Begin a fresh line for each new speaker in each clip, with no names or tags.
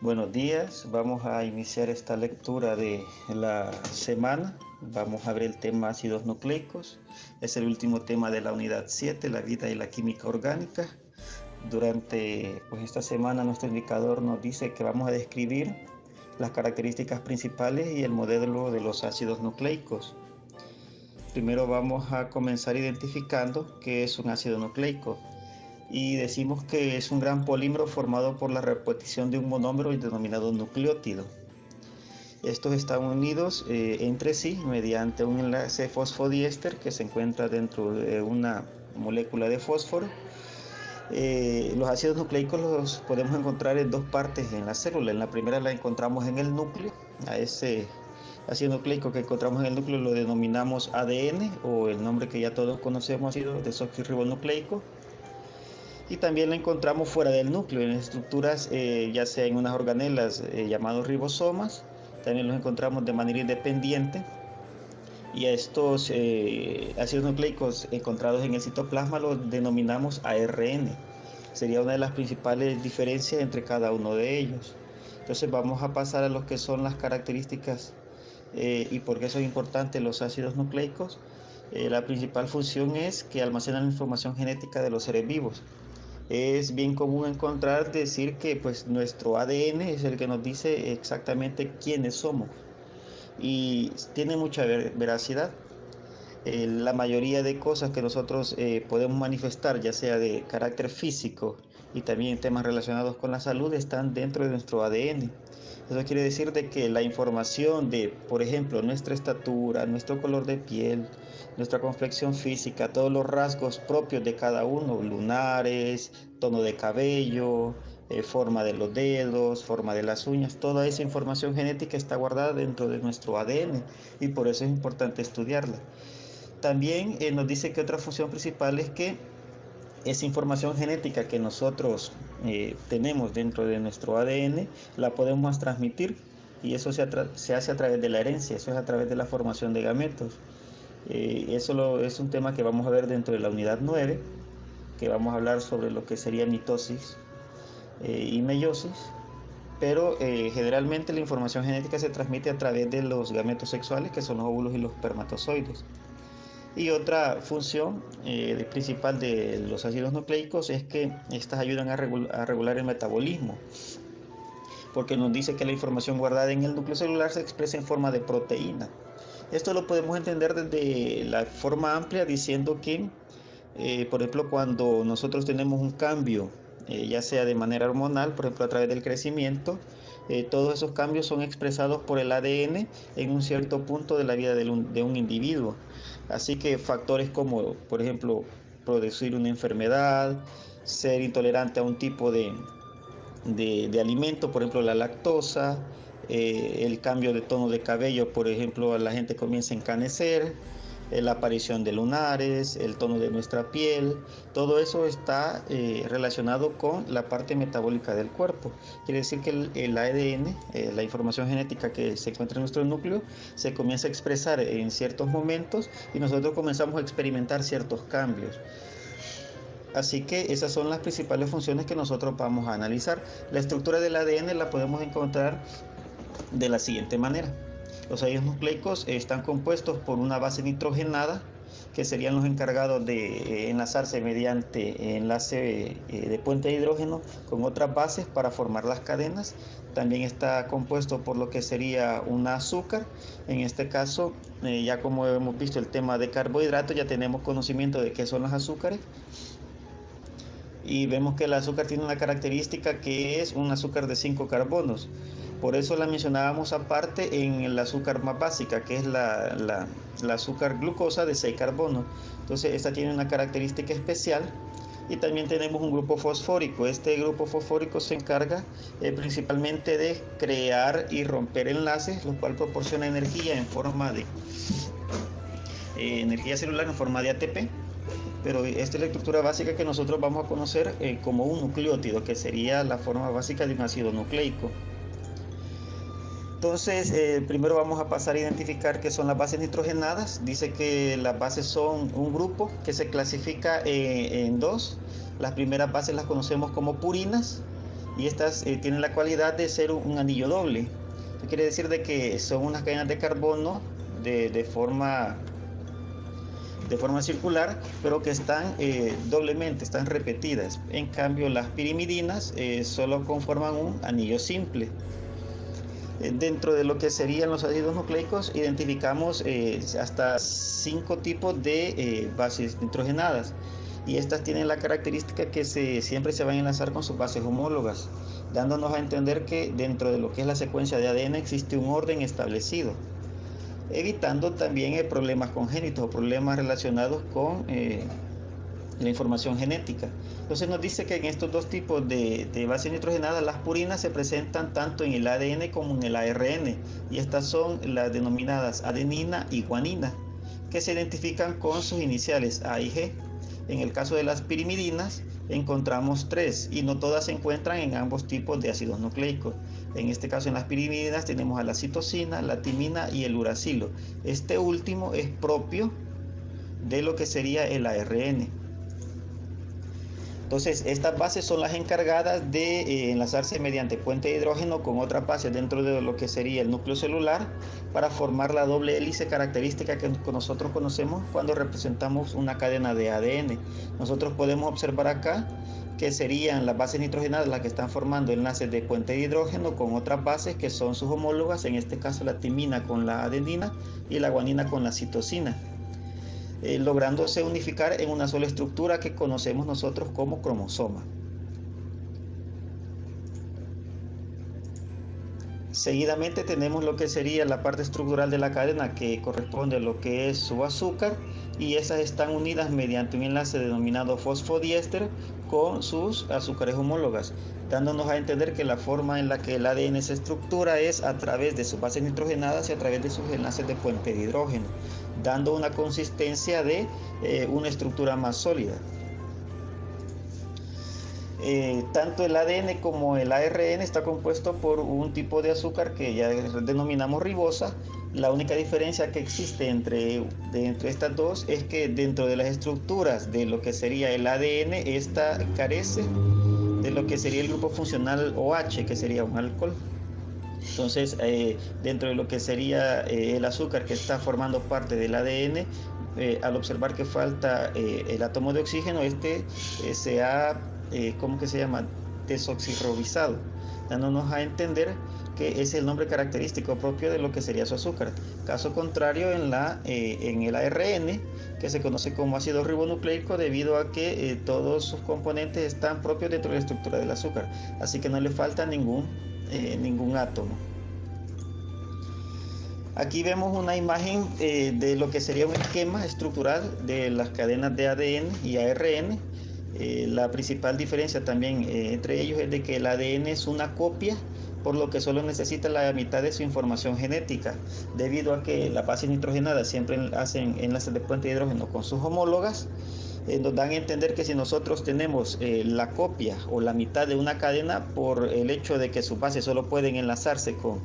Buenos días, vamos a iniciar esta lectura de la semana. Vamos a ver el tema ácidos nucleicos. Es el último tema de la unidad 7, la vida y la química orgánica. Durante esta semana nuestro indicador nos dice que vamos a describir las características principales y el modelo de los ácidos nucleicos. Primero vamos a comenzar identificando qué es un ácido nucleico. Y decimos que es un gran polímero formado por la repetición de un monómero y denominado nucleótido. Estos están unidos entre sí mediante un enlace fosfodiéster que se encuentra dentro de una molécula de fósforo. Los ácidos nucleicos los podemos encontrar en dos partes en la célula. En la primera la encontramos en el núcleo. A ese ácido nucleico que encontramos en el núcleo lo denominamos ADN, o el nombre que ya todos conocemos, ácido desoxirribonucleico. Y también la encontramos fuera del núcleo, en estructuras, ya sea en unas organelas llamados ribosomas. También los encontramos de manera independiente. Y a estos ácidos nucleicos encontrados en el citoplasma los denominamos ARN. Sería una de las principales diferencias entre cada uno de ellos. Entonces vamos a pasar a lo que son las características y por qué son importantes los ácidos nucleicos. La principal función es que almacenan la información genética de los seres vivos. Es bien común decir que nuestro ADN es el que nos dice exactamente quiénes somos, y tiene mucha veracidad. La mayoría de cosas que nosotros podemos manifestar, ya sea de carácter físico y también temas relacionados con la salud, están dentro de nuestro ADN. Eso quiere decir de que la información de, por ejemplo, nuestra estatura, nuestro color de piel, nuestra complexión física, todos los rasgos propios de cada uno, lunares, tono de cabello, forma de los dedos, forma de las uñas, toda esa información genética está guardada dentro de nuestro ADN, y por eso es importante estudiarla. También nos dice que otra función principal es que esa información genética que nosotros tenemos dentro de nuestro ADN la podemos transmitir, y eso se hace a través de la herencia, eso es a través de la formación de gametos. Eso es un tema que vamos a ver dentro de la unidad 9, que vamos a hablar sobre lo que sería mitosis y meiosis. Pero generalmente la información genética se transmite a través de los gametos sexuales, que son los óvulos y los espermatozoides. Y otra función principal de los ácidos nucleicos es que estas ayudan a regular el metabolismo, porque nos dice que la información guardada en el núcleo celular se expresa en forma de proteína. Esto lo podemos entender desde la forma amplia, diciendo que, por ejemplo, cuando nosotros tenemos un cambio, ya sea de manera hormonal, por ejemplo a través del crecimiento, todos esos cambios son expresados por el ADN en un cierto punto de la vida de un individuo. Así que factores como, por ejemplo, producir una enfermedad, ser intolerante a un tipo de alimento, por ejemplo la lactosa, el cambio de tono de cabello, por ejemplo la gente comienza a encanecer, la aparición de lunares, el tono de nuestra piel, todo eso está relacionado con la parte metabólica del cuerpo. Quiere decir que el ADN, la información genética que se encuentra en nuestro núcleo, se comienza a expresar en ciertos momentos y nosotros comenzamos a experimentar ciertos cambios. Así que esas son las principales funciones que nosotros vamos a analizar. La estructura del ADN la podemos encontrar de la siguiente manera. Los ácidos nucleicos están compuestos por una base nitrogenada, que serían los encargados de enlazarse mediante enlace de puente de hidrógeno con otras bases para formar las cadenas. También está compuesto por lo que sería un azúcar. En este caso, ya como hemos visto el tema de carbohidratos, ya tenemos conocimiento de qué son los azúcares. Y vemos que el azúcar tiene una característica que es un azúcar de 5 carbonos. Por eso la mencionábamos aparte en el azúcar más básica, que es la azúcar glucosa de 6 carbonos. Entonces esta tiene una característica especial. Y también tenemos un grupo fosfórico. Este grupo fosfórico se encarga principalmente de crear y romper enlaces, lo cual proporciona energía en forma de energía celular en forma de ATP. Pero esta es la estructura básica que nosotros vamos a conocer como un nucleótido, que sería la forma básica de un ácido nucleico. Entonces, primero vamos a pasar a identificar qué son las bases nitrogenadas. Dice que las bases son un grupo que se clasifica en dos. Las primeras bases las conocemos como purinas y estas tienen la cualidad de ser un anillo doble. Esto quiere decir de que son unas cadenas de carbono de forma circular, pero que están doblemente, están repetidas. En cambio, las pirimidinas solo conforman un anillo simple. Dentro de lo que serían los ácidos nucleicos, identificamos hasta 5 tipos de bases nitrogenadas, y estas tienen la característica que siempre se van a enlazar con sus bases homólogas, dándonos a entender que dentro de lo que es la secuencia de ADN existe un orden establecido, evitando también problemas congénitos o problemas relacionados con la información genética. Entonces nos dice que en estos dos tipos de bases nitrogenadas, las purinas se presentan tanto en el ADN como en el ARN, y estas son las denominadas adenina y guanina, que se identifican con sus iniciales A y G. En el caso de las pirimidinas encontramos 3, y no todas se encuentran en ambos tipos de ácidos nucleicos. En este caso, en las pirimidinas tenemos a la citosina, la timina y el uracilo. Este último es propio de lo que sería el ARN. Entonces, estas bases son las encargadas de enlazarse mediante puente de hidrógeno con otras bases dentro de lo que sería el núcleo celular, para formar la doble hélice característica que nosotros conocemos cuando representamos una cadena de ADN. Nosotros podemos observar acá que serían las bases nitrogenadas las que están formando enlaces de puente de hidrógeno con otras bases que son sus homólogas, en este caso la timina con la adenina y la guanina con la citosina, lográndose unificar en una sola estructura que conocemos nosotros como cromosoma. Seguidamente tenemos lo que sería la parte estructural de la cadena, que corresponde a lo que es su azúcar, y esas están unidas mediante un enlace denominado fosfodiéster con sus azúcares homólogas, dándonos a entender que la forma en la que el ADN se estructura es a través de sus bases nitrogenadas y a través de sus enlaces de puente de hidrógeno, dando una consistencia de una estructura más sólida. Tanto el ADN como el ARN está compuesto por un tipo de azúcar que ya denominamos ribosa. La única diferencia que existe entre estas dos es que dentro de las estructuras de lo que sería el ADN, esta carece de lo que sería el grupo funcional OH, que sería un alcohol. Entonces, dentro de lo que sería el azúcar que está formando parte del ADN, al observar que falta el átomo de oxígeno, se ha ¿cómo que se llama? Desoxirrobizado, dándonos a entender que es el nombre característico propio de lo que sería su azúcar. Caso contrario en el ARN, que se conoce como ácido ribonucleico, debido a que todos sus componentes están propios dentro de la estructura del azúcar, así que no le falta ningún átomo. Aquí vemos una imagen de lo que sería un esquema estructural de las cadenas de ADN y ARN. La principal diferencia también entre ellos es de que el ADN es una copia, por lo que solo necesita la mitad de su información genética, debido a que las bases nitrogenadas siempre hacen enlaces de puente de hidrógeno con sus homólogas. Nos dan a entender que si nosotros tenemos la copia o la mitad de una cadena, por el hecho de que sus bases solo pueden enlazarse con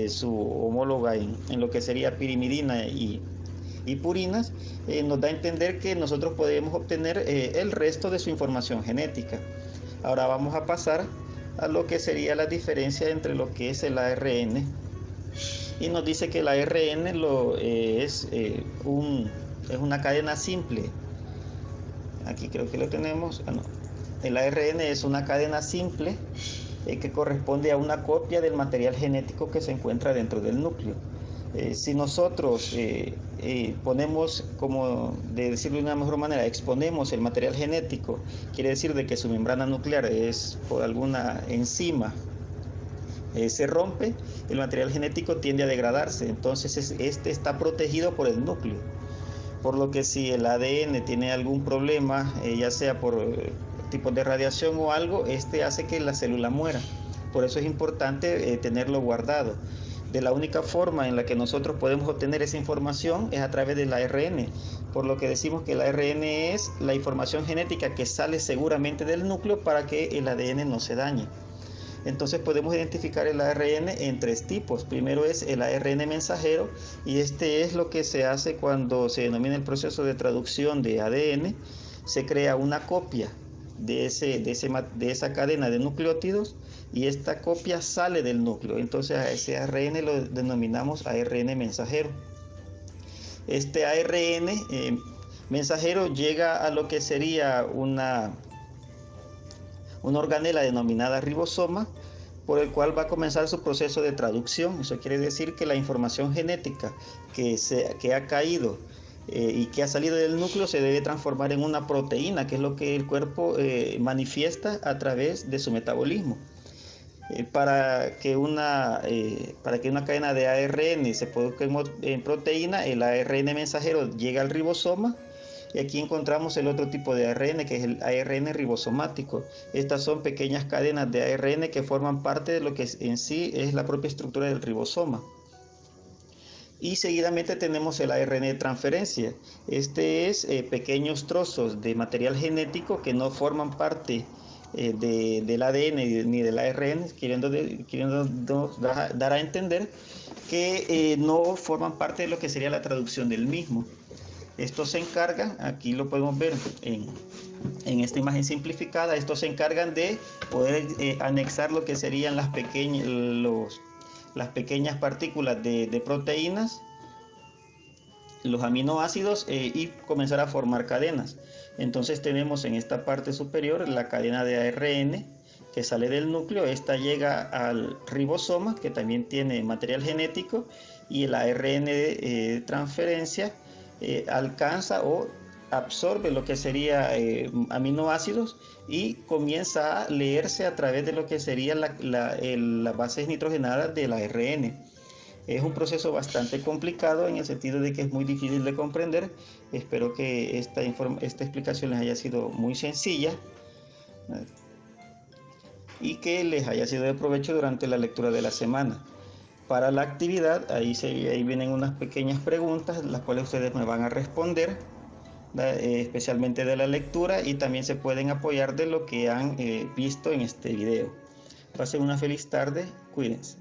su homóloga en lo que sería pirimidina y purinas, nos da a entender que nosotros podemos obtener el resto de su información genética. Ahora vamos a pasar a lo que sería la diferencia entre lo que es el ARN, y nos dice que el ARN es una cadena simple. Aquí creo que lo tenemos. No. El ARN es una cadena simple que corresponde a una copia del material genético que se encuentra dentro del núcleo. Si nosotros ponemos, como de decirlo de una mejor manera, exponemos el material genético, quiere decir de que su membrana nuclear es por alguna enzima se rompe, el material genético tiende a degradarse, entonces este está protegido por el núcleo, por lo que si el ADN tiene algún problema, ya sea por tipos de radiación o algo, este hace que la célula muera. Por eso es importante tenerlo guardado. De la única forma en la que nosotros podemos obtener esa información es a través del ARN, por lo que decimos que el ARN es la información genética que sale seguramente del núcleo para que el ADN no se dañe. Entonces podemos identificar el ARN en 3 tipos. Primero es el ARN mensajero, y este es lo que se hace cuando se denomina el proceso de traducción de ADN. Se crea una copia de esa cadena de nucleótidos y esta copia sale del núcleo. Entonces a ese ARN lo denominamos ARN mensajero. Este ARN mensajero llega a lo que sería una organela denominada ribosoma, por el cual va a comenzar su proceso de traducción. Eso quiere decir que la información genética que ha caído y que ha salido del núcleo se debe transformar en una proteína, que es lo que el cuerpo manifiesta a través de su metabolismo. Para que una cadena de ARN se produzca en proteína, el ARN mensajero llega al ribosoma. Y aquí encontramos el otro tipo de ARN, que es el ARN ribosomático. Estas son pequeñas cadenas de ARN que forman parte de lo que en sí es la propia estructura del ribosoma. Y seguidamente tenemos el ARN de transferencia. Este es pequeños trozos de material genético que no forman parte del ADN ni del ARN, queriendo dar a entender que no forman parte de lo que sería la traducción del mismo. Estos se encargan, aquí lo podemos ver en esta imagen simplificada, estos se encargan de poder anexar lo que serían las pequeñas partículas de proteínas, los aminoácidos y comenzar a formar cadenas. Entonces tenemos en esta parte superior la cadena de ARN que sale del núcleo. Esta llega al ribosoma, que también tiene material genético, y el ARN de transferencia alcanza o absorbe lo que sería aminoácidos y comienza a leerse a través de lo que sería la base nitrogenada del ARN. Es un proceso bastante complicado en el sentido de que es muy difícil de comprender. Espero que esta explicación les haya sido muy sencilla y que les haya sido de provecho durante la lectura de la semana. Para la actividad, ahí vienen unas pequeñas preguntas, las cuales ustedes me van a responder, especialmente de la lectura, y también se pueden apoyar de lo que han visto en este video. Pasen una feliz tarde, cuídense.